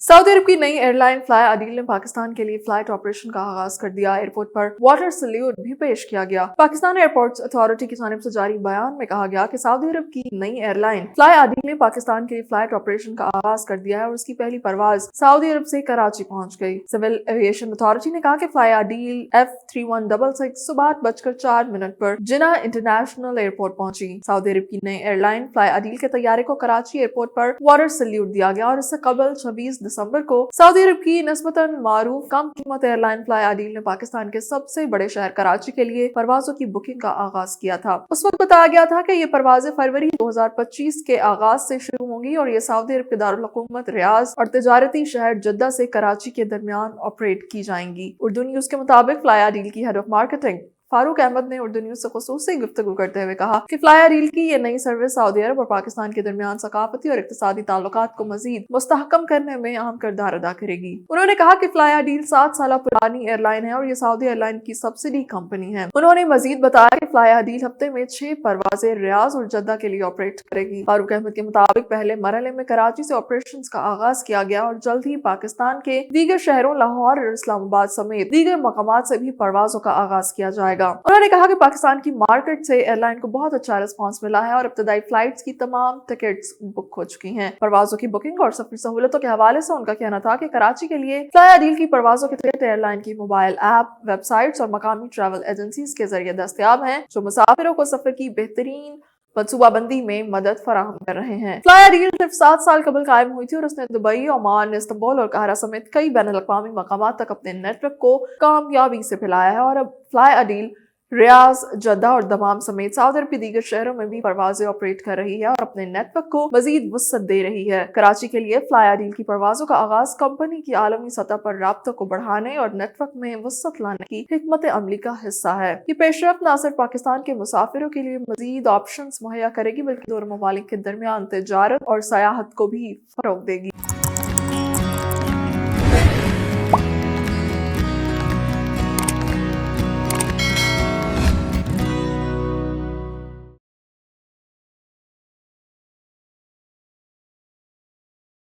Saudi अरब की नई airline fly Adil ने पाकिस्तान के लिए फ्लाइट ऑपरेशन का आगाज कर दिया। एयरपोर्ट पर वाटर सल्यूट भी पेश किया गया। पाकिस्तान एयरपोर्ट्स अथॉरिटी की जानिब से जारी बयान में कहा गया कि सऊदी अरब की नई एयरलाइन फ्लाई आदिल ने पाकिस्तान के लिए फ्लाइट ऑपरेशन का आगाज कर दिया है और उसकी पहली परवाज सऊदी अरब से कराची पहुंच गई। सिविल एविएशन अथॉरिटी ने कहा कि फ्लाई आदिल F3166 सुबह 8:04 पर जिना इंटरनेशनल एयरपोर्ट पहुंची। सऊदी अरब की नई एयरलाइन फ्लाई आदिल के तैयारे को कराची एयरपोर्ट पर वाटर सल्यूट दिया गया और इससे कबल 26 दिसंबर को सऊदी अरब की निस्बतन मारूफ कम कीमत एयरलाइन फ्लाई आदिल ने पाकिस्तान के सबसे बड़े शहर कराची के लिए परवाजों की बुकिंग का आगाज किया था। उस वक्त बताया गया था कि ये परवाजें फरवरी 2025 के आगाज से शुरू होंगी और ये सऊदी अरब के दारुल हुकूमत रियाज और तिजारती शहर जद्दा से कराची के दरमियान ऑपरेट की जाएंगी। उर्दू न्यूज के मुताबिक फ्लाई आदिल की head of marketing Farooq Ahmed ने उर्दू न्यूज से खुसूसी गुफ्तगू करते हुए कहा कि फ्लाई आदिल की ये नई सर्विस सऊदी अरब और पाकिस्तान के दरमियान सकाफती और इक्तिसादी ताल्लुकात को मजीद मुस्तहकम करने में अहम किरदार अदा करेगी। उन्होंने कहा कि फ्लाई आदिल 7 साल पुरानी एयरलाइन है और ये सऊदी एयरलाइन की सब्सिडी कंपनी है। उन्होंने मजीद बताया कि फ्लाई आदिल हफ्ते में 6 परवाजें रियाज और जद्दा के लिए ऑपरेट करेगी। फारूक अहमद के मुताबिक पहले मरहले में कराची से ऑपरेशन का आगाज किया गया और जल्द ही पाकिस्तान के दीगर शहरों लाहौर और इस्लामाबाद समेत दीगर मकामात से भी परवाजों का आगाज किया जाएगा। उन्होंने कहा कि पाकिस्तान की मार्केट से एयरलाइन को बहुत अच्छा रिस्पांस मिला है और इब्तदाई फ्लाइट्स की तमाम टिकट्स बुक हो चुकी हैं। परवाजों की बुकिंग और सफर सहूलतों के हवाले से उनका कहना था कि कराची के लिए फ्लाई आदिल की परवाजों के टिकट एयरलाइन की मोबाइल ऐप, वेबसाइट्स और मकामी ट्रैवल एजेंसीज के जरिए दस्तयाब हैं, जो मुसाफिरों को सफर की बेहतरीन मनसूबाबंदी में मदद फराहम कर रहे हैं। फ्लाई आदिल सिर्फ 7 साल कबल कायम हुई थी और उसने दुबई, ओमान, इस्तांबुल और काहिरा समेत कई बैनुल-अक़वामी मकामात तक अपने नेटवर्क को कामयाबी से फैलाया है और अब फ्लाई आदिल रियाज, जद्दा और दमाम समेत सऊदी अरब के दीगर शहरों में भी परवाजें ऑपरेट कर रही है और अपने नेटवर्क को मजीद वुसअत दे रही है। कराची के लिए फ्लाई आदिल की परवाजों का आगाज कंपनी की आलमी सतह पर राब्तों को बढ़ाने और नेटवर्क में वुसअत लाने की हिकमत अमली का हिस्सा है। ये पेशरफ्त न सिर्फ पाकिस्तान के मुसाफिरों के लिए मजीद ऑप्शंस मुहैया करेगी बल्कि दोनों ममालिक के दरमियान तिजारत और सयाहत को भी फरोग देगी।